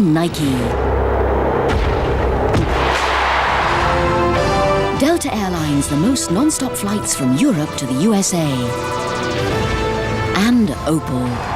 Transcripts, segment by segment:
from Nike. Delta Airlines, the most non-stop flights from Europe to the USA. And Opel.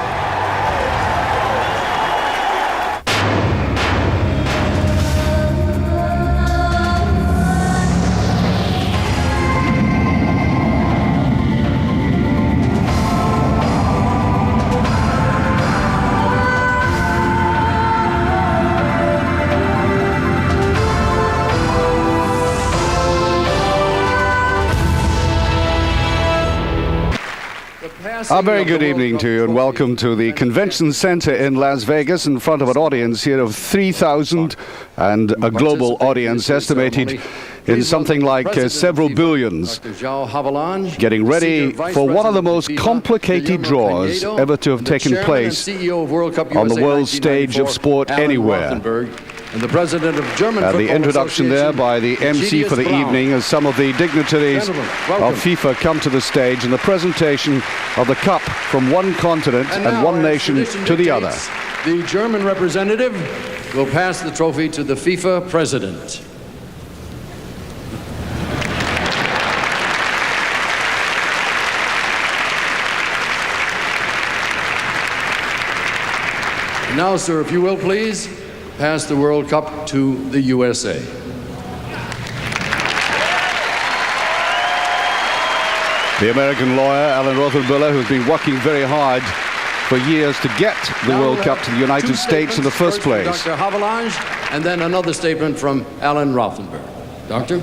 A very good evening to you and welcome to the Convention Center in Las Vegas in front of an audience here of 3,000 and a global audience estimated in something like several billions, getting ready for one of the most complicated draws ever to have taken place on the world stage of sport anywhere. And the president of German the introduction there by the MC for the evening as some of the dignitaries of FIFA come to the stage and the presentation of the cup from one continent and one nation to the other. The German representative will pass the trophy to the FIFA president. Now, sir, if you will, please, pass the World Cup to the USA. The American lawyer, Alan Rothenbuehler, who's been working very hard for years to get the World Cup to the United States in the first place. Dr. Havelange, and then another statement from Alan Rothenbuehler. Doctor?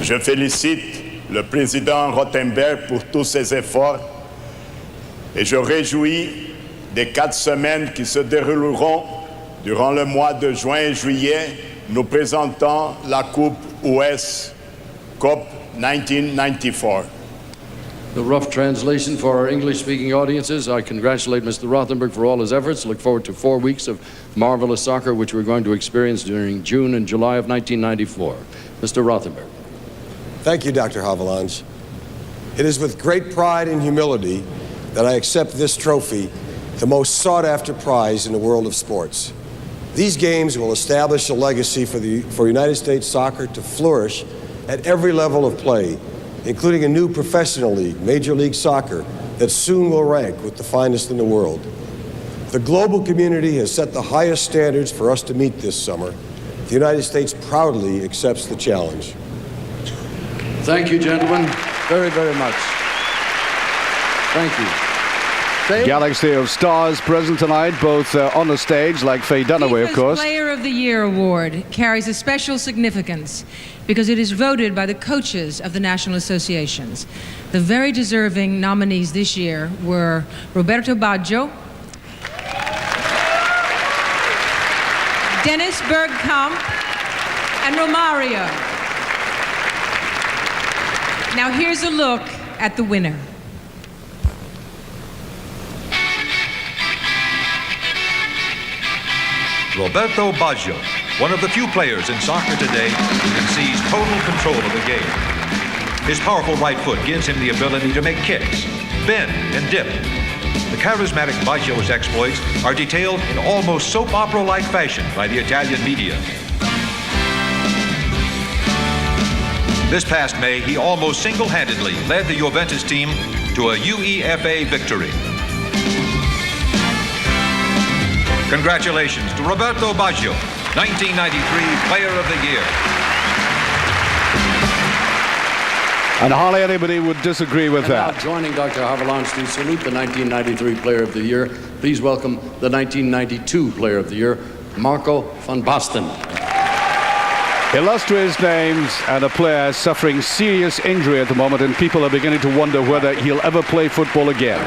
Je félicite le président Rothenbuehler pour tous ses efforts et je réjouis des 4 semaines qui se dérouleront durant le mois de juin et juillet, nous présentant la Coupe US Cup 1994. The rough translation for our English-speaking audiences. I congratulate Mr. Rothenberg for all his efforts. Look forward to 4 weeks of marvelous soccer, which we're going to experience during June and July of 1994. Mr. Rothenberg. Thank you, Dr. Havelange. It is with great pride and humility that I accept this trophy, the most sought-after prize in the world of sports. These games will establish a legacy for United States soccer to flourish at every level of play, including a new professional league, Major League Soccer, that soon will rank with the finest in the world. The global community has set the highest standards for us to meet this summer. The United States proudly accepts the challenge. Thank you, gentlemen, very, very much. Thank you. Galaxy of stars present tonight, both on the stage, like Faye Dunaway, of course. FIFA's Player of the Year award carries a special significance because it is voted by the coaches of the national associations. The very deserving nominees this year were Roberto Baggio, Dennis Bergkamp, and Romario. Now here's a look at the winner. Roberto Baggio, one of the few players in soccer today who can seize total control of the game. His powerful right foot gives him the ability to make kicks, bend, and dip. The charismatic Baggio's exploits are detailed in almost soap opera-like fashion by the Italian media. This past May, he almost single-handedly led the Juventus team to a UEFA victory. Congratulations to Roberto Baggio, 1993 Player of the Year. And hardly anybody would disagree with that. Now joining Dr. Havelange to salute the 1993 Player of the Year, please welcome the 1992 Player of the Year, Marco van Basten. Illustrious names and a player suffering serious injury at the moment, and people are beginning to wonder whether he'll ever play football again.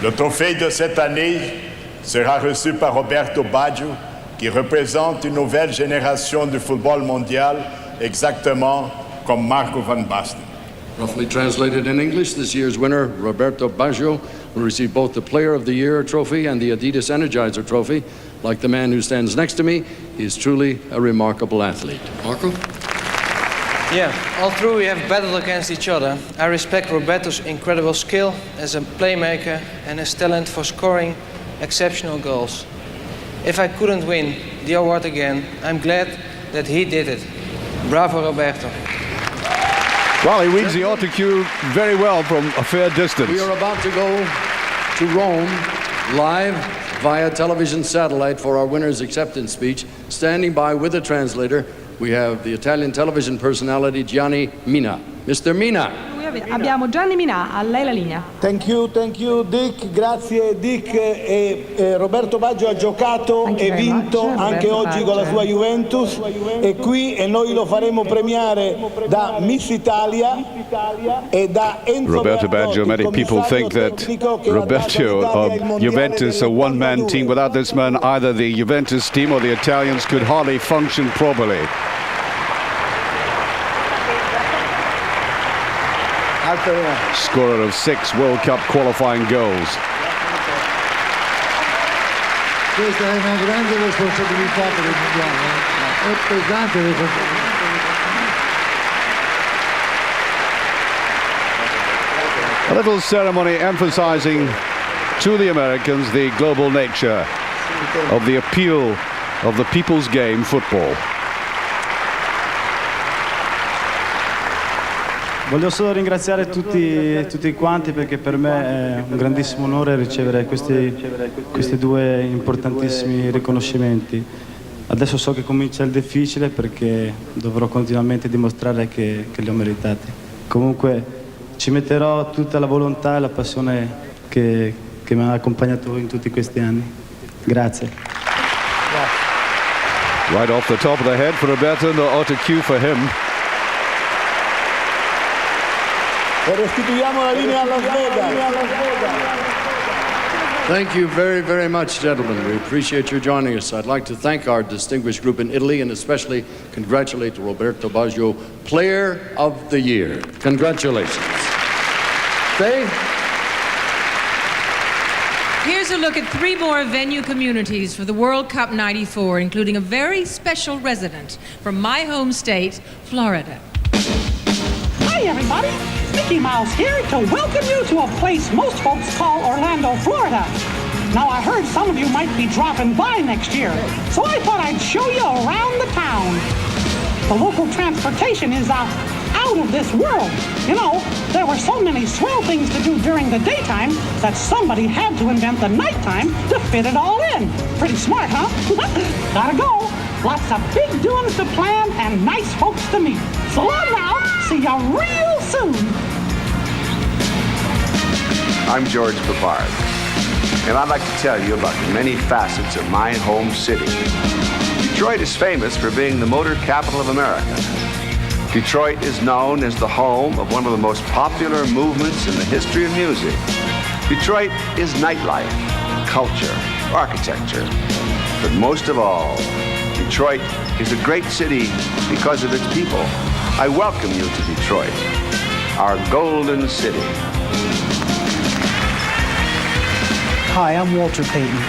Le trophée de cette année sera reçu par Roberto Baggio, qui représente une nouvelle génération du football mondial, exactement comme Marco van Basten. Roughly translated in English, this year's winner, Roberto Baggio, will receive both the Player of the Year trophy and the Adidas Energizer trophy. Like the man who stands next to me, he is truly a remarkable athlete. Marco? Yeah, although we have battled against each other, I respect Roberto's incredible skill as a playmaker and his talent for scoring exceptional goals. If I couldn't win the award again, I'm glad that he did it. Bravo, Roberto. Well, he reads the autocue very well from a fair distance. We are about to go to Rome live via television satellite for our winner's acceptance speech. Standing by with a translator, we have the Italian television personality Gianni Mina. Mr. Mina. Abbiamo Gianni Minà, a lei la linea. Thank you Dick, grazie Dick. Roberto Baggio ha giocato e vinto anche oggi con la sua Juventus, è qui e noi lo faremo premiare da Miss Italia e da Enzo Roberto Baggio, many people think that Roberto of Juventus, a one-man team. Without this man, either the Juventus team or the Italians could hardly function properly. Scorer of 6 World Cup qualifying goals. Questa è una grande responsabilità per il mondiale. È pesante A little ceremony emphasizing to the Americans the global nature of the appeal of the people's game, football. Voglio solo ringraziare tutti quanti, perché per me è un grandissimo onore ricevere questi due importantissimi riconoscimenti. Adesso so che comincia il difficile, perché dovrò continuamente dimostrare che li ho meritati. Comunque ci metterò tutta la volontà e la passione che mi ha accompagnato in tutti questi anni. Grazie. Right off the top of the head for Roberto, no autocue for him. E restituiamo la linea a Las Vegas. Thank you very, very much, gentlemen. We appreciate your joining us. I'd like to thank our distinguished group in Italy and especially congratulate Roberto Baggio, Player of the Year. Congratulations. Stay. Here's a look at 3 more venue communities for the World Cup '94, including a very special resident from my home state, Florida. Hi, everybody. Mickey Mouse here to welcome you to a place most folks call Orlando, Florida. Now, I heard some of you might be dropping by next year, so I thought I'd show you around the town. The local transportation is out of this world. You know, there were so many swell things to do during the daytime that somebody had to invent the nighttime to fit it all in. Pretty smart, huh? Gotta go. Lots of big doings to plan and nice folks to meet. So long now. See ya real soon. I'm George Papard, and I'd like to tell you about the many facets of my home city. Detroit is famous for being the motor capital of America. Detroit is known as the home of one of the most popular movements in the history of music. Detroit is nightlife, culture, architecture, but most of all, Detroit is a great city because of its people. I welcome you to Detroit, our golden city. Hi, I'm Walter Payton.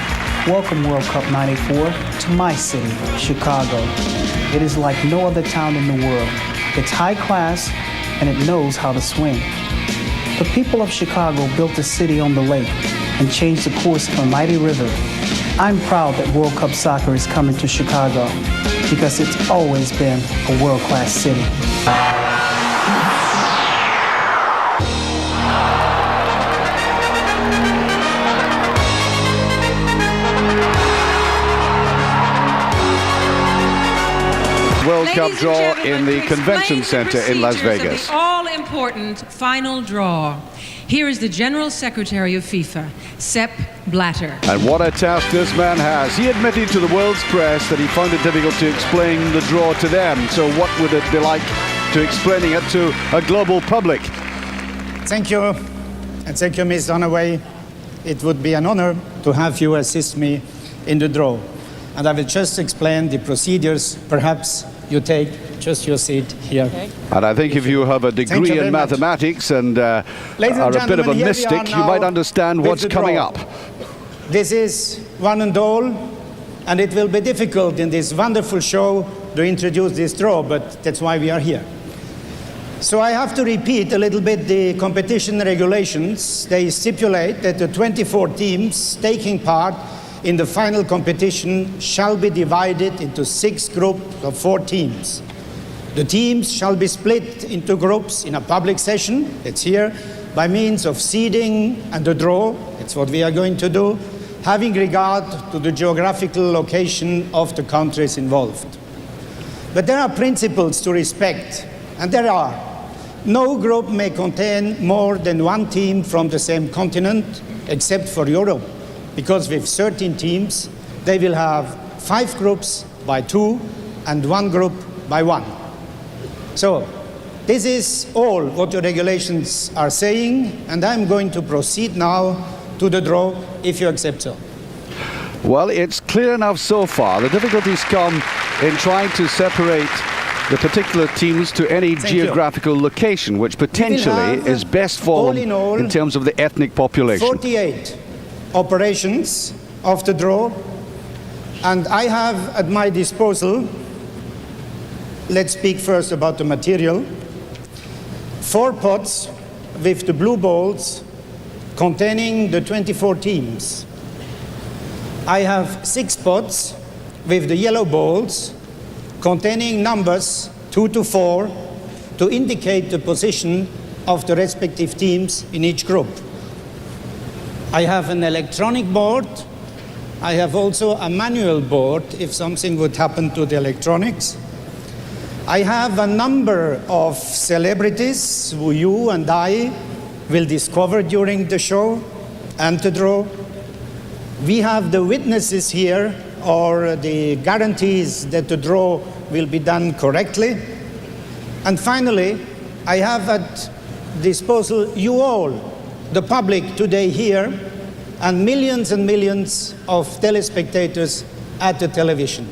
Welcome World Cup '94 to my city, Chicago. It is like no other town in the world. It's high class and it knows how to swing. The people of Chicago built a city on the lake and changed the course of a mighty river. I'm proud that World Cup soccer is coming to Chicago because it's always been a world-class city. World Cup draw in the Convention Center in Las Vegas. The all-important final draw. Here is the General Secretary of FIFA, Sepp Blatter. And what a task this man has. He admitted to the world's press that he found it difficult to explain the draw to them. So what would it be like to explaining it to a global public? Thank you. And thank you, Ms. Dunaway. It would be an honor to have you assist me in the draw. And I will just explain the procedures. Perhaps you take just your seat here. Okay. And I think if you have a degree in mathematics and are a bit of a mystic, you might understand what's coming up. This is one and all, and it will be difficult in this wonderful show to introduce this draw, but that's why we are here. So I have to repeat a little bit the competition regulations. They stipulate that the 24 teams taking part in the final competition shall be divided into 6 groups of 4 teams. The teams shall be split into groups in a public session, it's here, by means of seeding and a draw, it's what we are going to do, having regard to the geographical location of the countries involved. But there are principles to respect, and there are. No group may contain more than 1 team from the same continent, except for Europe, because with 13 teams, they will have 5 groups by 2 and 1 group by 1. So, this is all what the regulations are saying, and I'm going to proceed now to the draw, if you accept so. Well, it's clear enough so far. The difficulties come in trying to separate the particular teams to any geographical location, which potentially is best for them in terms of the ethnic population. 48 operations of the draw, and I have at my disposal, let's speak first about the material, 4 pots with the blue balls containing the 24 teams. I have 6 pots with the yellow balls containing numbers 2 to 4 to indicate the position of the respective teams in each group. I have an electronic board. I have also a manual board if something would happen to the electronics. I have a number of celebrities who you and I will discover during the show and the draw. We have the witnesses here, or the guarantees that the draw will be done correctly. And finally, I have at disposal you all, the public today here, and millions of telespectators at the television.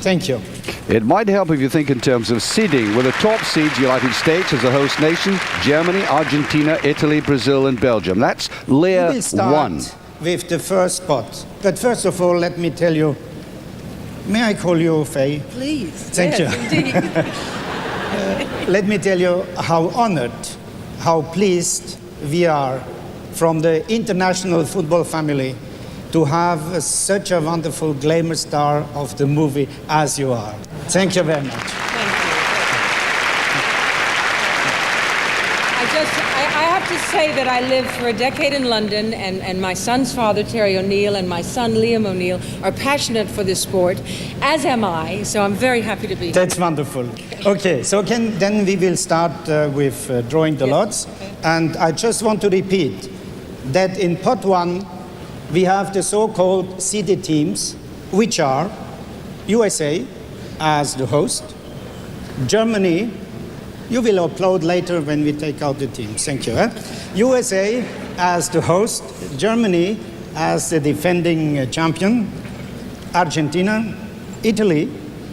Thank you. It might help if you think in terms of seeding, with the top seeds, United States as the host nation, Germany, Argentina, Italy, Brazil and Belgium. That's layer 1. We will start with the first spot. But first of all, let me tell you, may I call you Faye? Please. Thank you. Let me tell you how honored, how pleased we are from the international football family to have such a wonderful glamour star of the movie as you are. Thank you very much. I have to say that I lived for a decade in London, and my son's father, Terry O'Neill, and my son, Liam O'Neill, are passionate for this sport, as am I, so I'm very happy to be here. That's wonderful. Okay, so then we will start with drawing the lots. Okay. And I just want to repeat that in pot 1, we have the so-called seeded teams, which are USA as the host, Germany. You will upload later when we take out the teams. Thank you. USA as the host, Germany as the defending champion, Argentina, Italy,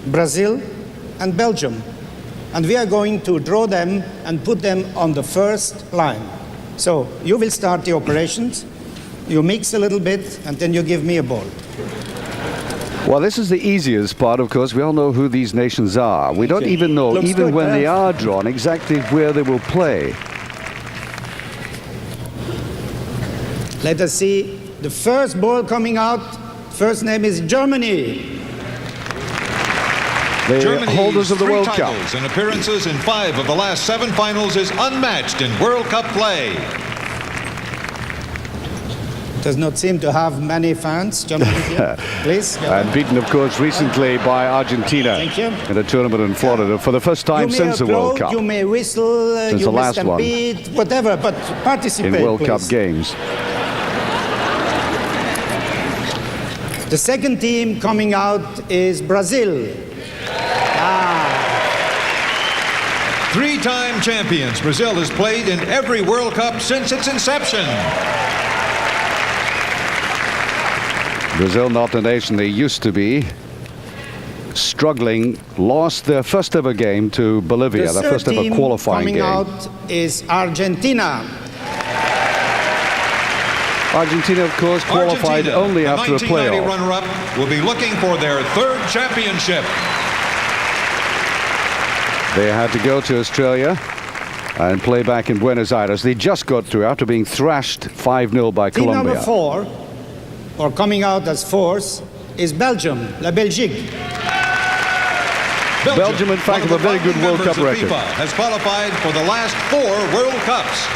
Brazil, and Belgium. And we are going to draw them and put them on the first line. So you will start the operations, you mix a little bit, and then you give me a ball. Well, this is the easiest part, of course. We all know who these nations are. We don't even know, even when they are drawn, exactly where they will play. Let us see the first ball coming out. First name is Germany. The Germany's holders of the World Cup. And appearances in 5 of the last 7 finals is unmatched in World Cup play. Does not seem to have many fans. Germany here. Please. And beaten, of course, recently by Argentina in a tournament in Florida for the first time since the World Cup. You may whistle, since you the may last stampede, whatever, but participate, in World please. Cup games. The second team coming out is Brazil. 3-time champions, Brazil has played in every World Cup since its inception. Brazil, not the nation they used to be, struggling, lost their first ever game to Bolivia, their first ever qualifying game. Coming out is Argentina. Argentina, of course, qualified only after a playoff. The 1990 runner-up will be looking for their 3rd championship. They had to go to Australia and play back in Buenos Aires. They just got through after being thrashed 5-0 by Team Colombia. number 4, or coming out as fourth, is Belgium, La Belgique. Belgium, in fact, have a very good World Cup record. FIFA has qualified for the last 4 World Cups.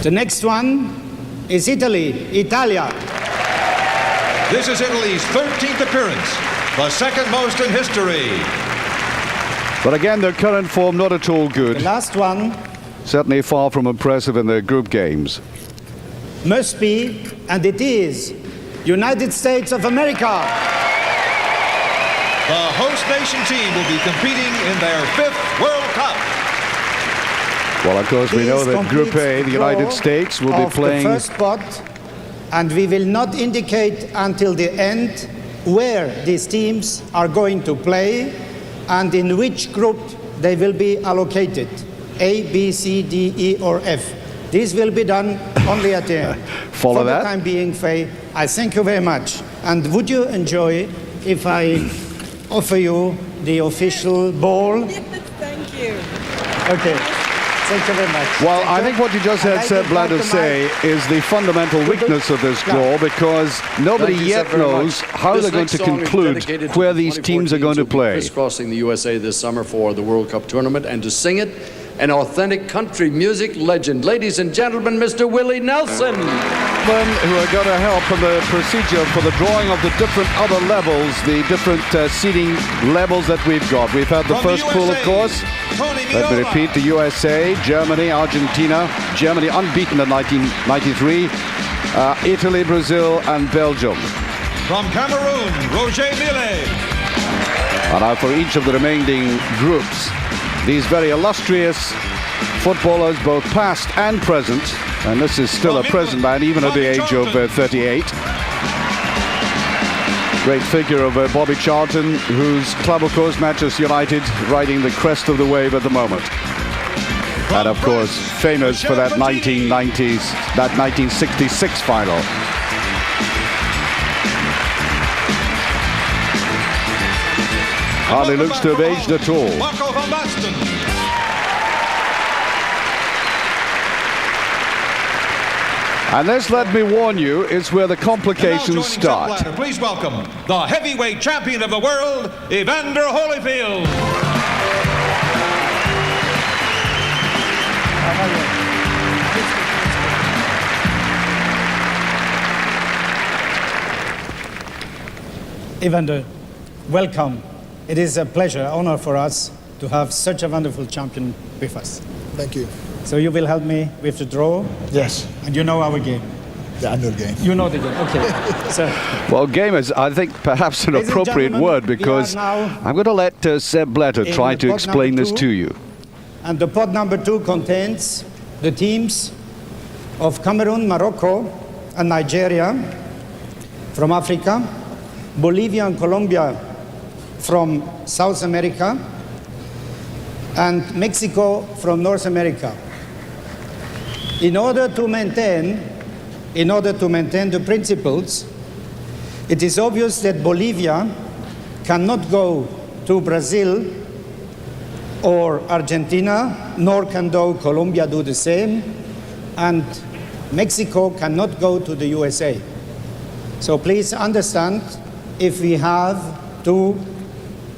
The next one is Italy, Italia. This is Italy's 13th appearance, the second most in history. But again, their current form not at all good. The last one certainly far from impressive in their group games. Must be, and it is, United States of America. The host nation team will be competing in their 5th World Cup. Well, of course, we know that Group A, the United States, will be playing the first spot, and we will not indicate until the end where these teams are going to play and in which group they will be allocated, A, B, C, D, E, or F. This will be done only at the end. Follow that. For the time being, Faye, I thank you very much. And would you enjoy if I offer you the official ball? Thank you. Okay. Thank you very much. Well, I think what you just had Sepp Blatter say is the fundamental weakness of this draw, because nobody yet knows how they're going to conclude where these teams are going to play. Crisscrossing the USA this summer for the World Cup tournament, and to sing it, an authentic country music legend. Ladies and gentlemen, Mr. Willie Nelson. Who are going to help in the procedure for the drawing of the different other levels, the different seeding levels that we've got. We've had the first pool, of course. Let me repeat: the USA, Germany, Argentina, Germany unbeaten in 1993, Italy, Brazil, and Belgium. From Cameroon, Roger Millet. And now for each of the remaining groups, these very illustrious footballers, both past and present, and this is still a present man, even at the age of 38. Great figure of Bobby Charlton, whose club, of course, Manchester United, riding the crest of the wave at the moment. And, of course, famous for that 1966 final. Hardly looks to have aged at all. And this, let me warn you, is where the complications start. Please welcome the heavyweight champion of the world, Evander Holyfield. Evander, welcome. It is a pleasure, honor for us to have such a wonderful champion with us. Thank you. So you will help me with the draw? Yes. And you know our game? Yeah, I know the game. You know the game, okay. So, well, game is, I think, perhaps an appropriate word, because I'm going to let Sepp Blatter try to explain this to you. And the pot number 2 contains the teams of Cameroon, Morocco, and Nigeria from Africa, Bolivia and Colombia from South America, and Mexico from North America. In order to maintain the principles, it is obvious that Bolivia cannot go to Brazil or Argentina, nor can Colombia do the same, and Mexico cannot go to the USA. So please understand, if we have to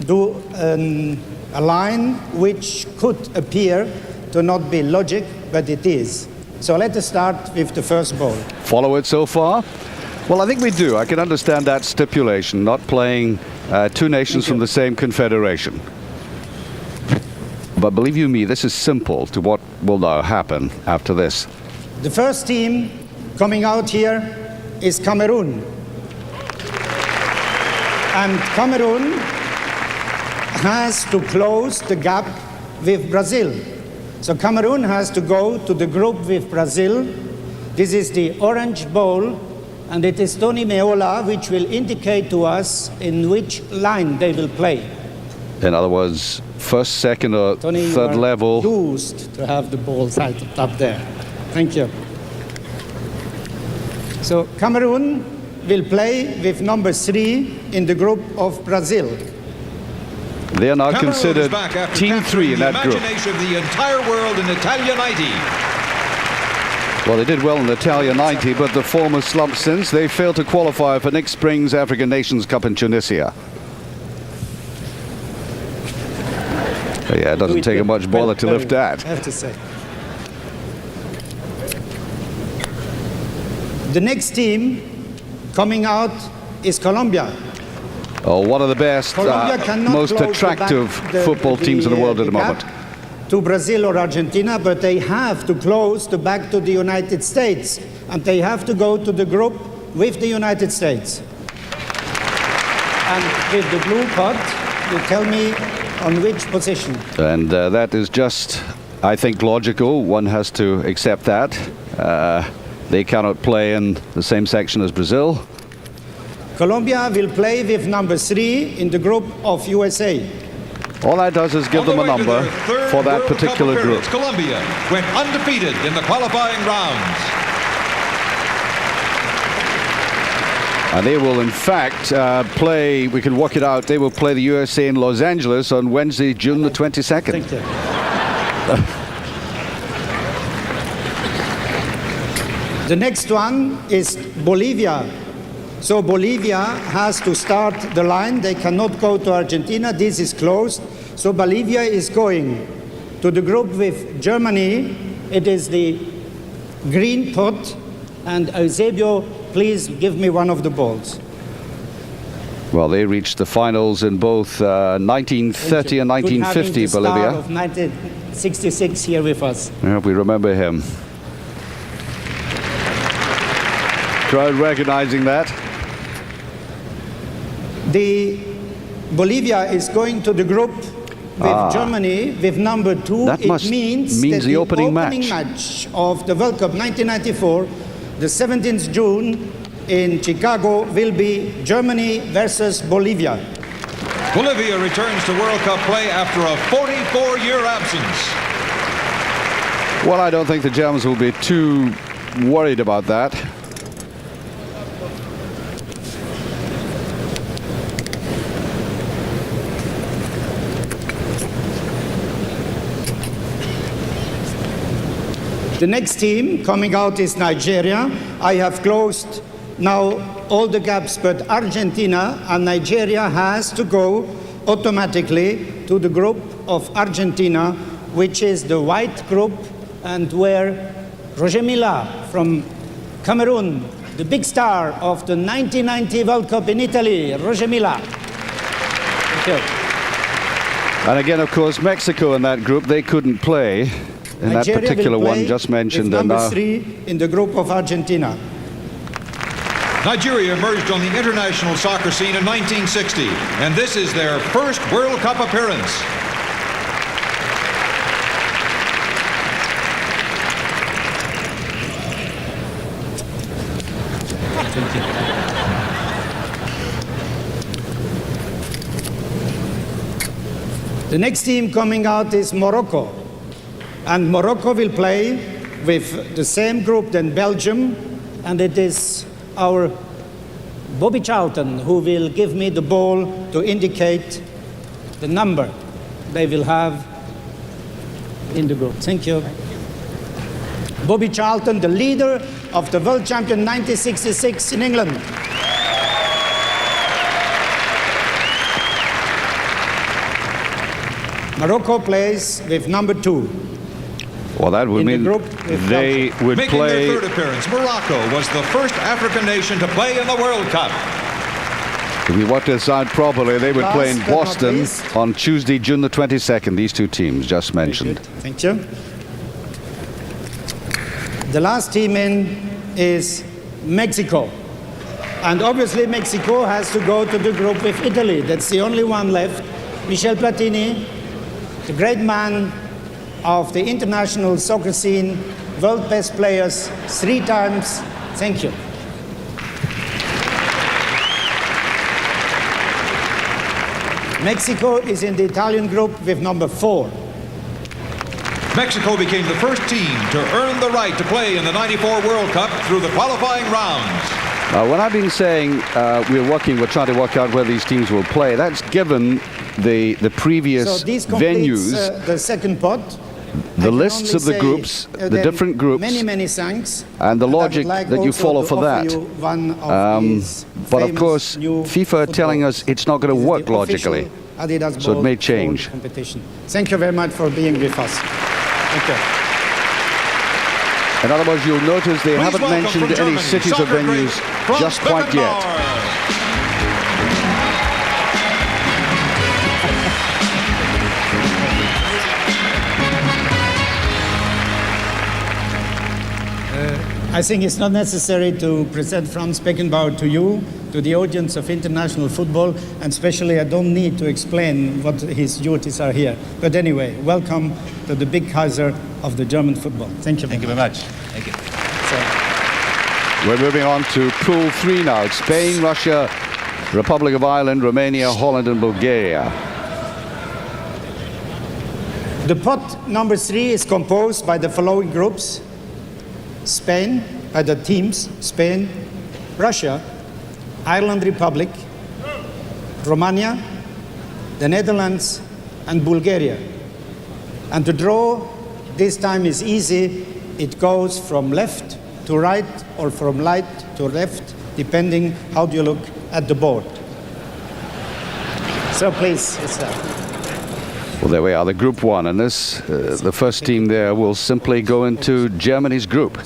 do a line which could appear to not be logic, but it is. So let us start with the first ball. Follow it so far? Well, I think we do. I can understand that stipulation, not playing two nations from the same confederation. But believe you me, this is simple to what will now happen after this. The first team coming out here is Cameroon. And Cameroon has to close the gap with Brazil. So Cameroon has to go to the group with Brazil. This is the orange ball, and it is Tony Meola which will indicate to us in which line they will play. In other words, first, second, or Tony, third level. Used to have the ball right up there. Thank you. So Cameroon will play with number 3 in the group of Brazil. They are now Cameroon considered is back after Team 3 in that the group. imagination of the entire world in Italia 90. Well, they did well in the Italia 90, but the form has slumped since. They failed to qualify for next spring's African Nations Cup in Tunisia. But yeah, it doesn't take much bother to lift that. I have to say. The next team coming out is Colombia. Oh, one of the best, most attractive football teams in the world at the moment. To Brazil or Argentina, but they have to close the back to the United States, and they have to go to the group with the United States. And with the blue card, you tell me on which position. And that is just, I think, logical. One has to accept that. They cannot play in the same section as Brazil. Colombia will play with number 3 in the group of USA. All that does is give them a number for that particular group. Colombia went undefeated in the qualifying rounds. And they will, in fact, play, we can work it out, they will play the USA in Los Angeles on Wednesday, June the 22nd. Thank you. The next one is Bolivia. So Bolivia has to start the line. They cannot go to Argentina. This is closed. So Bolivia is going to the group with Germany. It is the green pot. And Eusebio, please give me one of the balls. Well, they reached the finals in both 1930 and 1950, Bolivia. Of 1966 here with us. Yeah, we remember him. Crowd recognizing that. The Bolivia is going to the group with Germany with number 2. That means that the opening match of the World Cup 1994, the 17th June in Chicago, will be Germany versus Bolivia. Bolivia returns to World Cup play after a 44-year absence. Well, I don't think the Germans will be too worried about that. The next team coming out is Nigeria. I have closed now all the gaps, but Argentina and Nigeria has to go automatically to the group of Argentina, which is the white group, and where Roger Mila from Cameroon, the big star of the 1990 World Cup in Italy, Roger Mila. Thank you. And again, of course, Mexico in that group, they couldn't play in that particular one just mentioned. Number 3 in the group of Argentina. Nigeria emerged on the international soccer scene in 1960, and this is their first World Cup appearance. The next team coming out is Morocco. And Morocco will play with the same group than Belgium, and it is our Bobby Charlton who will give me the ball to indicate the number they will have in the group. Thank you. Bobby Charlton, the leader of the world champion 1966 in England. Morocco plays with number 2. Well, that would mean they would Making play. their third appearance, Morocco was the first African nation to play in the World Cup. If we work this out properly, they would play in Last but not Boston least. on Tuesday, June the 22nd. These two teams just mentioned. Thank you. The last team in is Mexico. And obviously Mexico has to go to the group with Italy. That's the only one left. Michel Platini, the great man of the international soccer scene, world best players 3 times. Thank you. Mexico is in the Italian group with number 4. Mexico became the first team to earn the right to play in the '94 World Cup through the qualifying rounds. When I've been saying we're trying to work out where these teams will play, that's given the previous So this completes venues, the second pot. the lists of the groups, the different groups, many thanks. and the And I would logic like that you also follow to for offer that. you one of these But of famous course, new FIFA are telling us it's not going to This is work the official logically, Adidas so it ball may for change. the competition. Thank you very much for being with us. Thank you. In other words, you'll notice they haven't welcome mentioned from any Germany, cities or soccer great venues Franz just quite yet. Beckenbauer. I think it's not necessary to present Franz Beckenbauer to you, to the audience of international football, and especially I don't need to explain what his duties are here. But anyway, welcome to the big Kaiser of the German football. Thank you very much. Thank you. We're moving on to Pool 3 now. It's Spain, Russia, Republic of Ireland, Romania, Holland and Bulgaria. The pot number 3 is composed by the following groups: Spain, the teams, Spain, Russia, Ireland Republic, Romania, the Netherlands, and Bulgaria. And the draw this time is easy. It goes from left to right or from right to left, depending how you look at the board. So please, Well, there we are, the Group 1, and this, the first team there will simply go into Germany's group.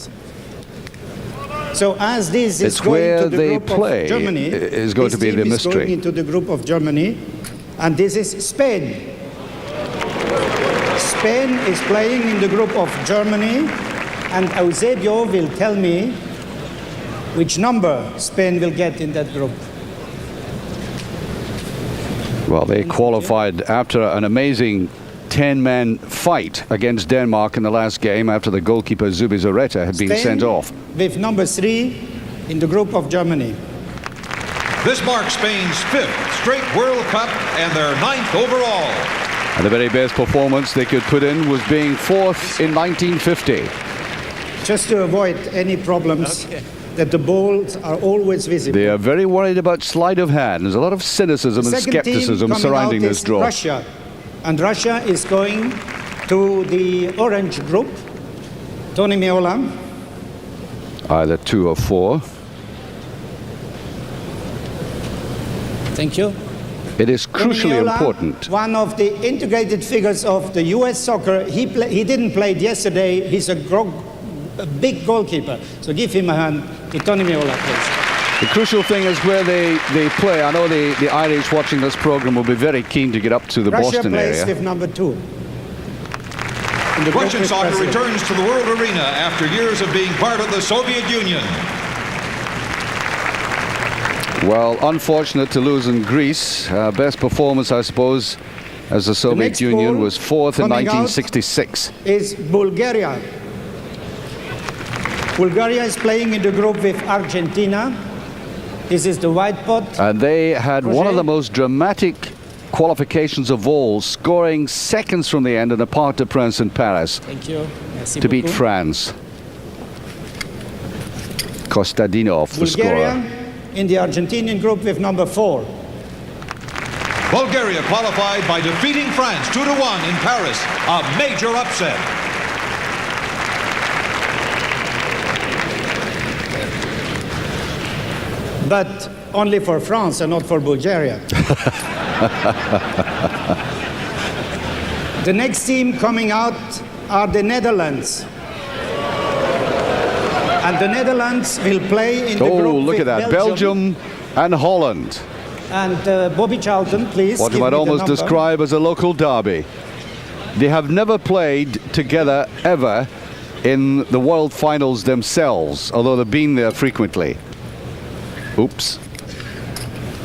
So as this is It's going where to the they group play of Germany, is going to be this the team is going mystery. into the group of Germany, and this is Spain. Spain is playing in the group of Germany, and Eusebio will tell me which number Spain will get in that group. Well, they qualified after an amazing 10-man fight against Denmark in the last game after the goalkeeper Zubizarreta had been Spain sent off. with number 3 in the group of Germany. This marks Spain's 5th straight World Cup and their 9th overall. And the very best performance they could put in was being 4th in 1950. Just to avoid any problems, that the balls are always visible. They are very worried about sleight of hand. There's a lot of cynicism The and second team skepticism coming surrounding out this is draw. Russia. And Russia is going to the orange group. Tony Meola. Either 2 or 4. Thank you. It is crucially Meola, important. One of the integrated figures of the US soccer. He didn't play yesterday. He's a big goalkeeper. So give him a hand to Tony Meola, please. The crucial thing is where they play. I know the Irish watching this program will be very keen to get up to the Russia Boston plays area. with number 2. Russian soccer returns to the world arena after years of being part of the Soviet Union. Well, unfortunate to lose in Greece. Best performance, I suppose, as the Soviet next Union ball was 4th in coming out 1966. Is Bulgaria. Bulgaria is playing in the group with Argentina. This is the white pot. And they had one of the most dramatic qualifications of all, scoring seconds from the end in the Parc des Princes in Paris. Thank you. Merci To beat beaucoup. France. Kostadinov, the Bulgaria scorer. in the Argentinian group with number 4. Bulgaria qualified by defeating France 2-1 in Paris, a major upset. But only for France and not for Bulgaria. The next team coming out are the Netherlands. And the Netherlands will play in the group Oh, look with at that. Belgium and Holland. And Bobby Charlton, please. What you give might me the almost number. describe as a local derby. They have never played together ever in the World Finals themselves, although they've been there frequently. Oops.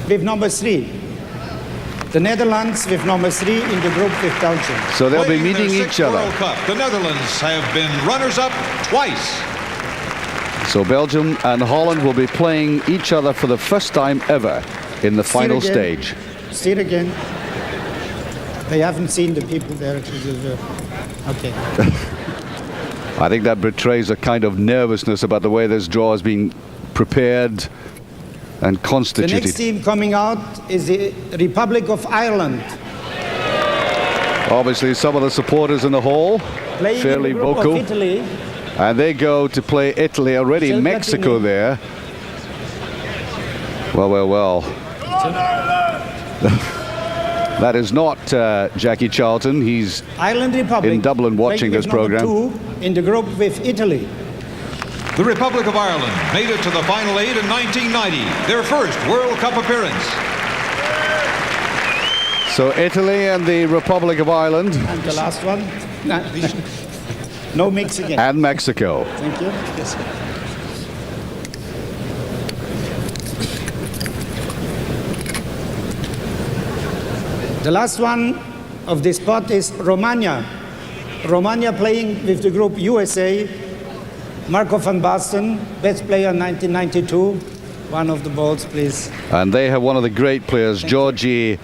With number 3. The Netherlands with number 3 in the group with Belgium. So they'll be Playing in their meeting 6th each other. World Cup, the Netherlands have been runners-up twice. So Belgium and Holland will be playing each other for the first time ever in the final again. stage. See it again. They haven't seen the people there. Okay. I think that betrays a kind of nervousness about the way this draw has been prepared and constituted. The next team coming out is the Republic of Ireland. Obviously, some of the supporters in the hall, Playing fairly in the group vocal. of Italy. And they go to play Italy, already Still Mexico Platini. there. Well. That is not Jackie Charlton. He's Ireland Republic in Dublin watching playing this with number program. 2 in the group with Italy. The Republic of Ireland made it to the Final 8 in 1990, their first World Cup appearance. So Italy and the Republic of Ireland. And the last one? No mix again. And Mexico. Thank you. Yes. The last one of this pot is Romania. Romania playing with the group USA. Marco van Basten, best player in 1992. One of the balls, please. And they have one of the great players, Georgi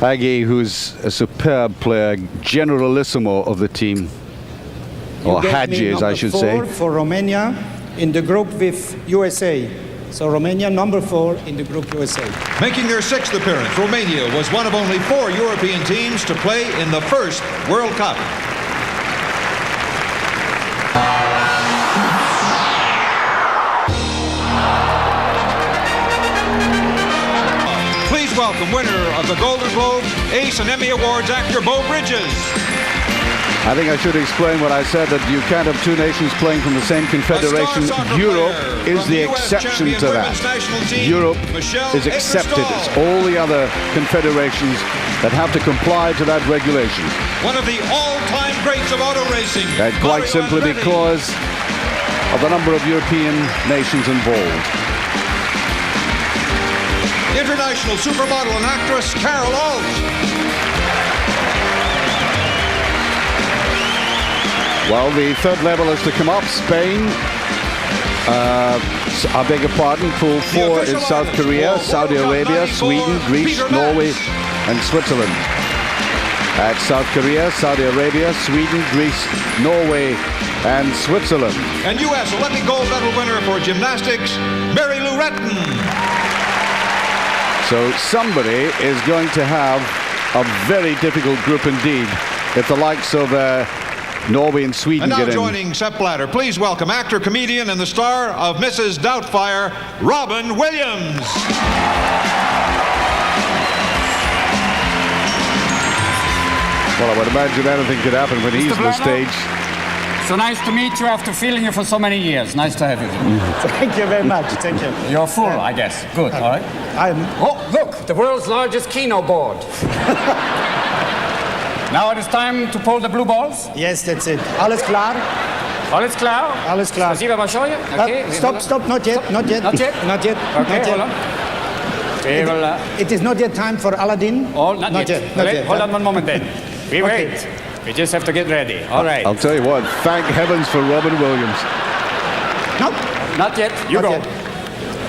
Hagi, who's a superb player, generalissimo of the team. Or You gave me Hagi, as I number should 4 say. for Romania in the group with USA. So Romania number 4 in the group USA. Making their 6th appearance, Romania was one of only 4 European teams to play in the first World Cup. Please welcome winner of the Golden Globe, Ace and Emmy Awards actor Beau Bridges. I think I should explain what I said, that you can't have two nations playing from the same confederation. Europe is the exception to that. Europe is accepted. It's all the other confederations that have to comply to that regulation. One of the all-time greats of auto racing. And quite simply because of the number of European nations involved. International supermodel and actress Carol Alt. Well, the third level is to come up. Spain, I beg your pardon, pool 4 is South Korea, Saudi Arabia, Sweden, Greece, Norway, and Switzerland. At South Korea, Saudi Arabia, Sweden, Greece, Norway, and Switzerland. And U.S. Olympic gold medal winner for gymnastics, Mary Lou Retton. So somebody is going to have a very difficult group indeed if the likes of Norway and Sweden And now get in. joining Sepp Blatter, please welcome actor, comedian, and the star of Mrs. Doubtfire, Robin Williams. Well, I would imagine anything could happen when he's on the stage. So nice to meet you after feeling you for so many years. Nice to have you here. Thank you very much. Thank you. You're full, I guess. Good, all right. Oh, look, the world's largest keno board. Now it is time to pull the blue balls. Yes, that's it. Alles klar? Alles klar? Alles klar. Spasiba большое. Okay. Stop, not yet, not yet. Not yet? Not yet. Okay, not hold yet. on. It is not yet time for Aladdin. Oh, not yet. Not Wait, yet. hold on one moment then. We Okay. wait. We just have to get ready. All right. I'll tell you what, thank heavens for Robin Williams. No. Not yet. You Not go. yet.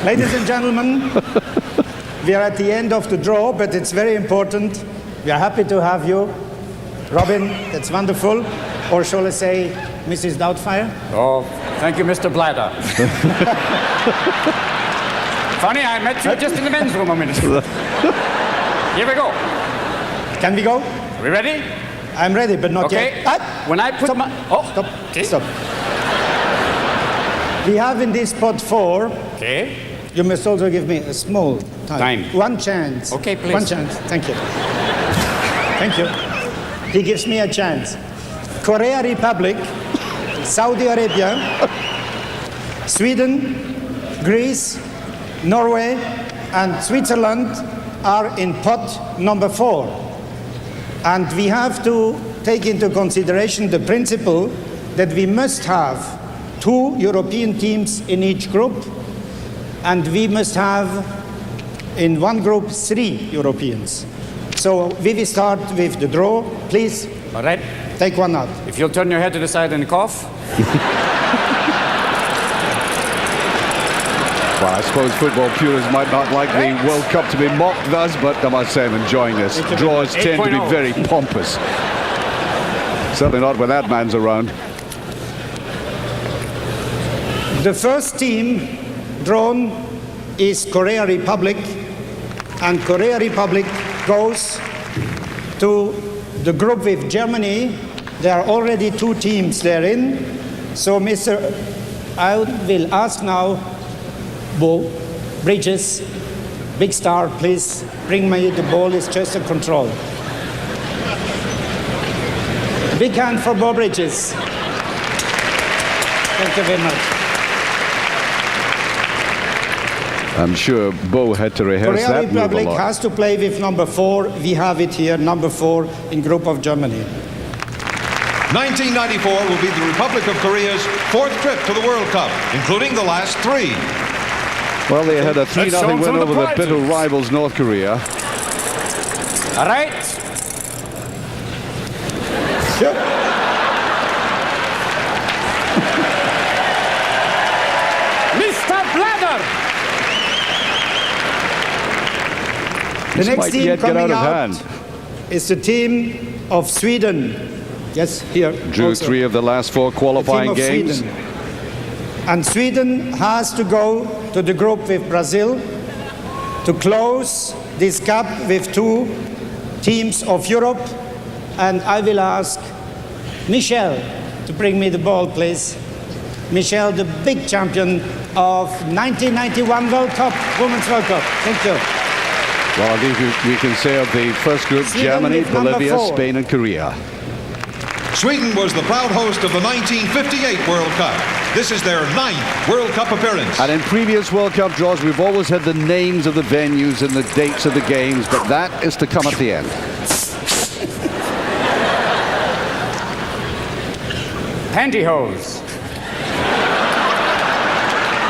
Ladies and gentlemen, we are at the end of the draw, but it's very important. We are happy to have you. Robin, that's wonderful. Or shall I say, Mrs. Doubtfire? Oh, thank you, Mr. Blatter. Funny, I met you just in the men's room a minute ago. Here we go. Can we go? Are we ready? I'm ready, but not Okay. yet. When I put my... Oh, Stop. okay. Stop. We have in this pot 4. Okay. You must also give me a small Time. One chance. Okay, please. One chance. Thank you. Thank you. He gives me a chance. Korea Republic, Saudi Arabia, Sweden, Greece, Norway, and Switzerland are in pot number 4. And we have to take into consideration the principle that we must have 2 European teams in each group, and we must have in one group 3 Europeans. So we will start with the draw. Please. All right. Take one out. If you'll turn your head to the side and cough. Well, I suppose football purists might not like the World Cup to be mocked thus, but I must say I'm enjoying this. Draws tend to be very pompous. Certainly not when that man's around. The first team drawn is Korea Republic, and Korea Republic goes to the group with Germany. There are already 2 teams therein. So, I will ask now, Bo Bridges, big star, please bring me the ball. It's just a control. Big hand for Bo Bridges. Thank you very much. I'm sure Bo had to rehearse Korea that Republic move a lot. has to play with number 4. We have it here, number 4 in group of Germany. 1994 will be the Republic of Korea's 4th trip to the World Cup, including the last 3. Well, they had a 3-0 win over the bitter rivals North Korea. All right. Sure. Mr. Bladder! The next might team yet get coming out of out hand. is the team of Sweden. Yes, here. Drew also. 3 of the last 4 qualifying The team of games. Sweden. And Sweden has to go to the group with Brazil to close this gap with 2 teams of Europe. And I will ask Michelle to bring me the ball, please. Michelle, the big champion of 1991 World Cup, Women's World Cup. Thank you. Well, I think we can say of the first group, Sweden Germany, with number Bolivia, 4. Spain and Korea. Sweden was the proud host of the 1958 World Cup. This is their 9th World Cup appearance. And in previous World Cup draws, we've always had the names of the venues and the dates of the games, but that is to come at the end. Pantyhose.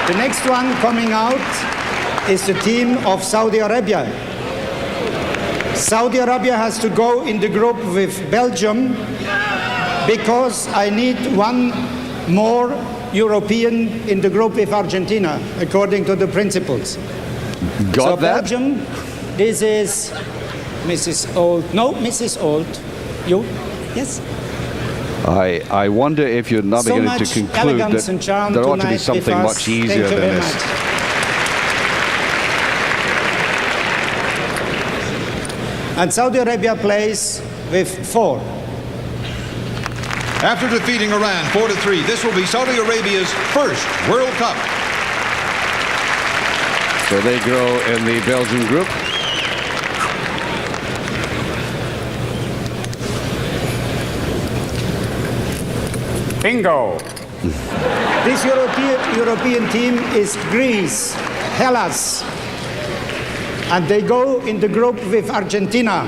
The next one coming out is the team of Saudi Arabia. Saudi Arabia has to go in the group with Belgium because I need 1 more European in the group with Argentina, according to the principles. Got so that? Belgium, this is Mrs. Old. No, Mrs. Old. You? Yes? I wonder if you're not So beginning much to conclude elegance that and charm there ought to be tonight something with us. much easier Thank you than very this. much. And Saudi Arabia plays with 4. After defeating Iran 4-3, this will be Saudi Arabia's 1st World Cup. So they grow in the Belgian group. Bingo. This European team is Greece, Hellas, and they go in the group with Argentina.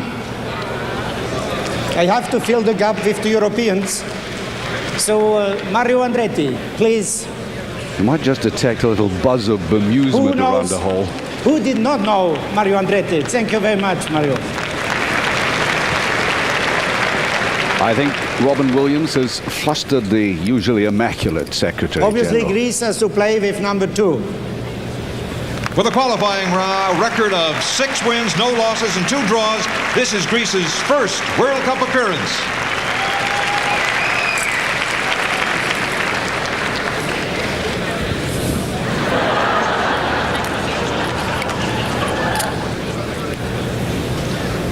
I have to fill the gap with the Europeans. So Mario Andretti, please. You might just detect a little buzz of bemusement around the hole. Who did not know Mario Andretti? Thank you very much, Mario. I think Robin Williams has flustered the usually immaculate Secretary Obviously, General. Greece has to play with number 2. With a qualifying record of 6 wins, no losses, and 2 draws, this is Greece's 1st World Cup appearance.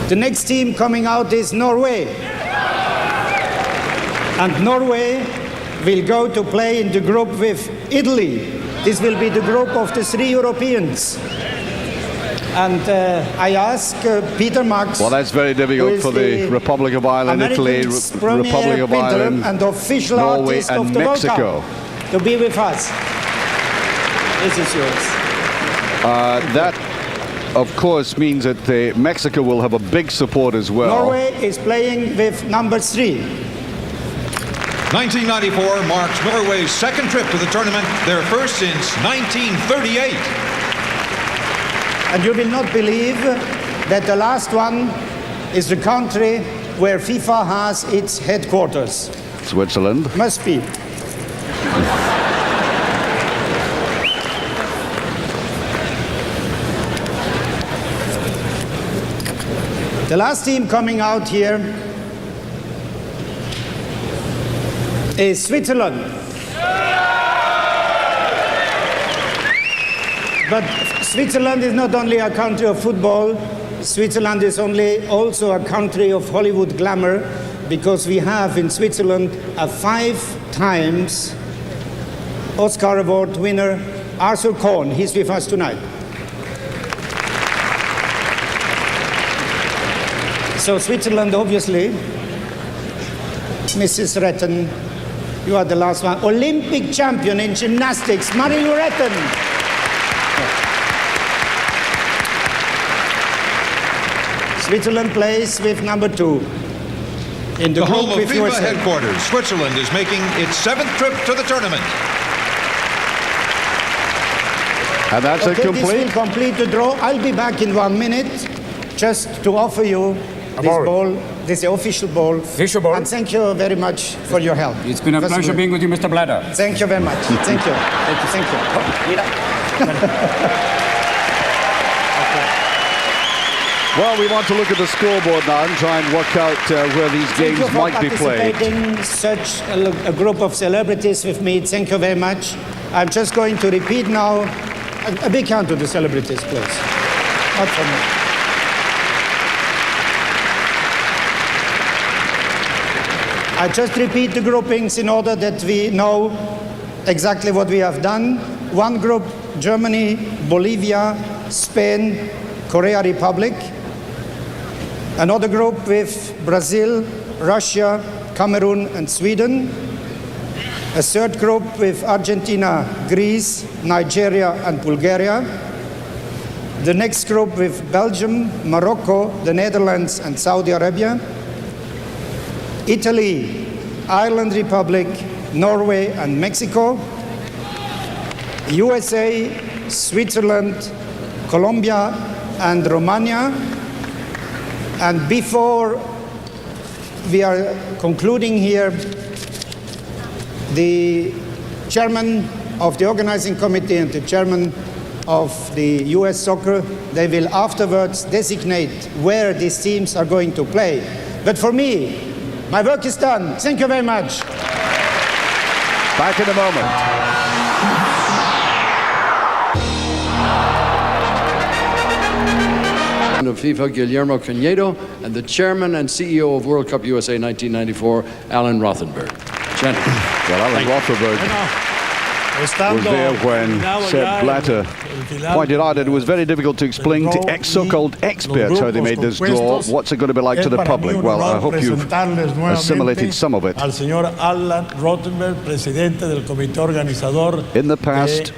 The next team coming out is Norway. And Norway will go to play in the group with Italy. This will be the group of the 3 Europeans. And I ask Peter Max. Well, that's very difficult for the Republic of Ireland, Italy, Republic of Ireland, and official Norway artist and of the Mexico. World Cup to be with us. This is yours. That, of course, means that Mexico will have a big support as well. Norway is playing with number 3. 1994 marks Norway's 2nd trip to the tournament, their first since 1938. And you will not believe that the last one is the country where FIFA has its headquarters. Switzerland. Must be. The last team coming out here is Switzerland. But Switzerland is not only a country of football, Switzerland is also a country of Hollywood glamour, because we have in Switzerland a 5 times Oscar Award winner, Arthur Cohn. He's with us tonight. So Switzerland, obviously. Mrs. Retten, you are the last one. Olympic champion in gymnastics, Marie-Lou Retten. Switzerland plays with number 2. In the home group of with FIFA USA. headquarters, Switzerland is making its 7th trip to the tournament. And that's okay, a complete. This will complete the draw. I'll be back in 1 minute just to offer you this ball. This is the official ball. Official ball. And thank you very much for your help. It's been a pleasure being with you, Mr. Blatter. Thank you very much. Thank you. Thank you. Well, we want to look at the scoreboard now and try and work out where these games might be played. Such a group of celebrities with me. Thank you very much. I'm just going to repeat now. A big hand to the celebrities, please. Not for me. I just repeat the groupings in order that we know exactly what we have done. One group, Germany, Bolivia, Spain, Korea Republic. Another group with Brazil, Russia, Cameroon, and Sweden. A third group with Argentina, Greece, Nigeria, and Bulgaria. The next group with Belgium, Morocco, the Netherlands, and Saudi Arabia. Italy, Ireland Republic, Norway, and Mexico. USA, Switzerland, Colombia, and Romania. And before we are concluding here, the chairman of the organizing committee and the chairman of the US soccer, they will afterwards designate where these teams are going to play. But for me, my work is done. Thank you very much. Back in a moment. Of FIFA, Guillermo Cañedo, and the chairman and CEO of World Cup USA 1994, Alan Rothenberg. Gentlemen. Well, Alan Rothenberg was there when Sepp Blatter pointed out that it was very difficult to explain to so-called experts how they made this draw. What's it going to be like to the public? Well, I hope you've assimilated some of it. Al señor Alan Rothenberg, presidente del comité organizador. In the past,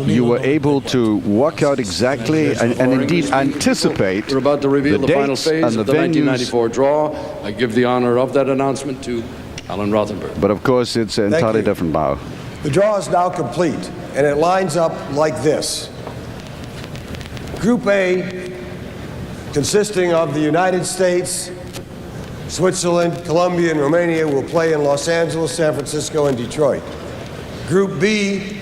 you were able to work out exactly and indeed anticipate We're about to reveal the final phase and the of the venues. 1994 draw. I give the honor of that announcement to Alan Rothenberg. But of course, it's an entirely different bow. The draw is now complete, and it lines up like this. Group A, consisting of the United States, Switzerland, Colombia, and Romania, will play in Los Angeles, San Francisco, and Detroit. Group B,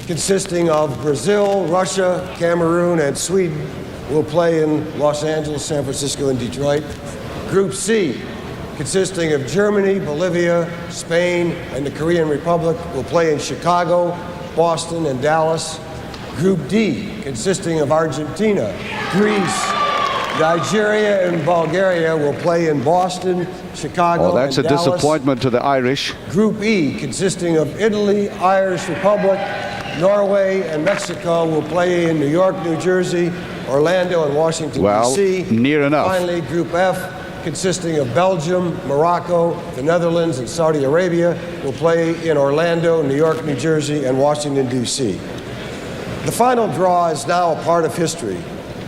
consisting of Brazil, Russia, Cameroon, and Sweden, will play in Los Angeles, San Francisco, and Detroit. Group C, consisting of Germany, Bolivia, Spain, and the Korean Republic, will play in Chicago, Boston, and Dallas. Group D, consisting of Argentina, Greece, Nigeria, and Bulgaria, will play in Boston, Chicago, Oh, that's and a Dallas. disappointment to the Irish. Group E, consisting of Italy, Irish Republic, Norway, and Mexico, will play in New York, New Jersey, Orlando, and Washington, Well, D.C. near enough. Finally, Group F, consisting of Belgium, Morocco, the Netherlands, and Saudi Arabia, will play in Orlando, New York, New Jersey, and Washington, D.C. The final draw is now a part of history,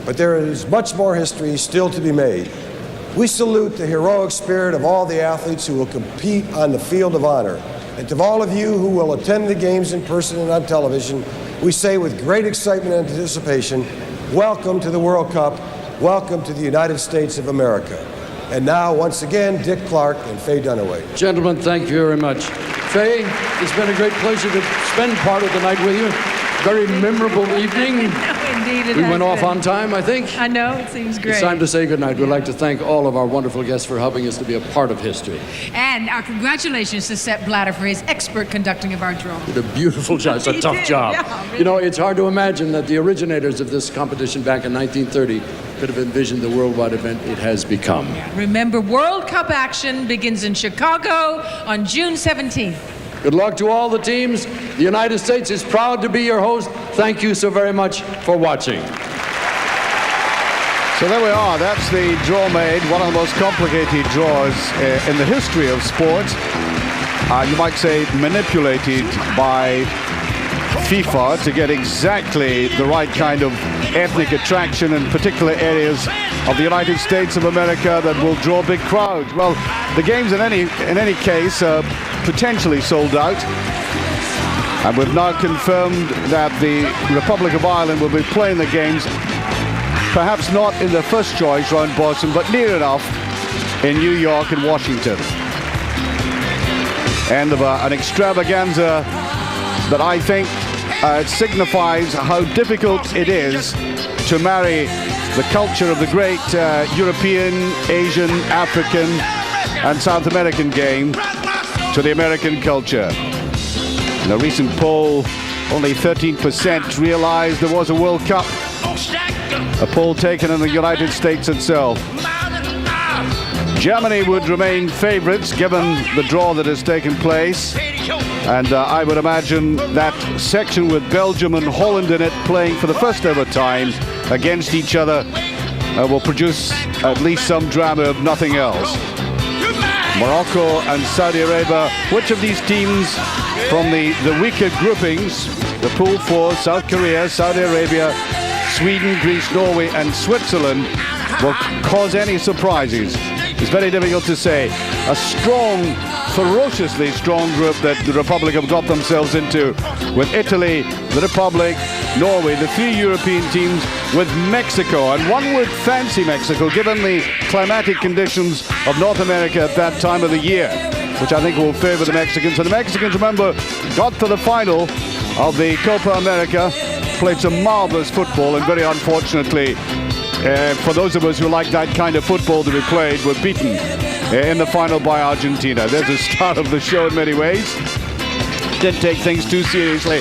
but there is much more history still to be made. We salute the heroic spirit of all the athletes who will compete on the field of honor. And to all of you who will attend the games in person and on television, we say with great excitement and anticipation, welcome to the World Cup, welcome to the United States of America. And now, once again, Dick Clark and Faye Dunaway. Gentlemen, thank you very much. Faye, it's been a great pleasure to spend part of the night with you. Very memorable evening. Indeed, it We has went off been. on time, I think. I know, it seems great. It's time to say goodnight. We'd like to thank all of our wonderful guests for helping us to be a part of history. And our congratulations to Sepp Blatter for his expert conducting of our draw. Did a beautiful job. It's a He tough did, job. yeah, really. You know, it's hard to imagine that the originators of this competition back in 1930 could have envisioned the worldwide event it has become. Remember, World Cup action begins in Chicago on June 17th. Good luck to all the teams. The United States is proud to be your host. Thank you so very much for watching. So there we are. That's the draw made, one of the most complicated draws in the history of sport. You might say manipulated by FIFA to get exactly the right kind of ethnic attraction in particular areas of the United States of America that will draw big crowds. Well, the games in any case are potentially sold out. And we've now confirmed that the Republic of Ireland will be playing the games, perhaps not in the first choice round Boston, but near enough in New York and Washington. End of an extravaganza that I think signifies how difficult it is to marry the culture of the great European, Asian, African and South American game to the American culture. In a recent poll, only 13% realized there was a World Cup, a poll taken in the United States itself. Germany would remain favourites given the draw that has taken place. And I would imagine that section with Belgium and Holland in it playing for the first ever time against each other will produce at least some drama if nothing else. Morocco and Saudi Arabia, which of these teams from the weaker groupings, the Pool 4, South Korea, Saudi Arabia, Sweden, Greece, Norway and Switzerland will cause any surprises? It's very difficult to say. A strong, ferociously strong group that the Republic have got themselves into, with Italy, the Republic, Norway, the three European teams, with Mexico. And one would fancy Mexico, given the climatic conditions of North America at that time of the year, which I think will favor the Mexicans. And the Mexicans, remember, got to the final of the Copa America, played some marvelous football, and very unfortunately, for those of us who like that kind of football to be played, were beaten in the final by Argentina. There's the start of the show in many ways. Didn't take things too seriously,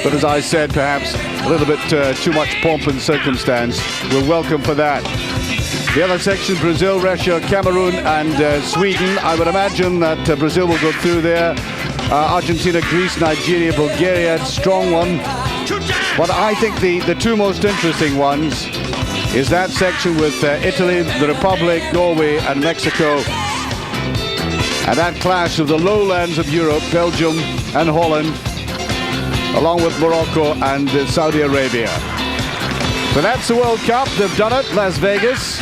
but as I said, perhaps a little bit too much pomp and circumstance. We're welcome for that. The other section, Brazil, Russia, Cameroon and Sweden. I would imagine that Brazil will go through there. Argentina, Greece, Nigeria, Bulgaria, strong one. But I think the two most interesting ones is that section with Italy, the Republic, Norway and Mexico. And that clash of the lowlands of Europe, Belgium and Holland, along with Morocco and Saudi Arabia. So that's the World Cup. They've done it, Las Vegas.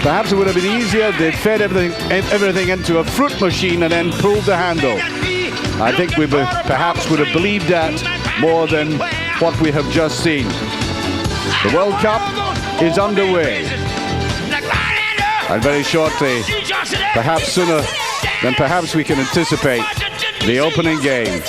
Perhaps it would have been easier if they'd fed everything into a fruit machine and then pulled the handle. I think we perhaps would have believed that more than what we have just seen. The World Cup is underway. And very shortly, perhaps sooner than perhaps we can anticipate, the opening game.